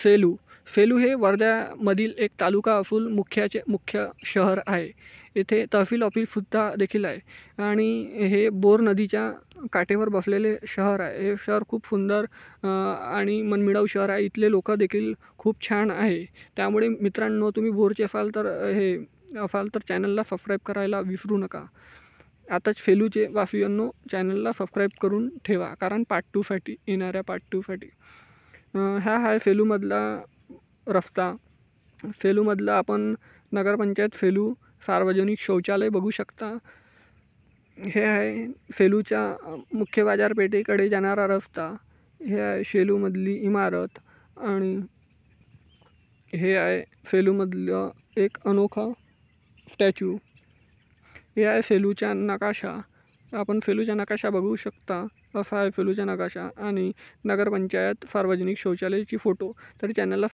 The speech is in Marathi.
सेलू. सेलू हे वर्ध्यामधील एक तालुका असून मुख्य शहर आहे. येथे तहसील ऑफिससुद्धा देखील आहे आणि हे बोर नदीच्या काठेवर बसलेले शहर आहे. हे शहर खूप सुंदर आणि मनमिळाऊ शहर आहे. इथले लोक देखील खूप छान आहे. त्यामुळे मित्रांनो, तुम्ही बोरचे असाल तर चॅनलला सबस्क्राईब करायला विसरू नका. आताच सेलूचे वासियांनो चॅनलला सबस्क्राईब करून ठेवा, कारण येणाऱ्या पार्ट 2साठी. हा आहे सेलूमधला रस्ता. सेलूमधला आपण नगरपंचायत सेलू सार्वजनिक शौचालय बघू शकता. हे आहे सेलूच्या मुख्य बाजारपेठेकडे जाणारा रस्ता. हे आहे सेलूमधली इमारत आणि हे आहे सेलूमधलं एक अनोखा स्टॅच्यू. हे आहे सेलूचा नकाशा. आपण सेलूचा नकाशा बघू शकता. असा आहे सेलूचा नकाशा आणि नगरपंचायत सार्वजनिक शौचालयाची फोटो. तर चॅनलला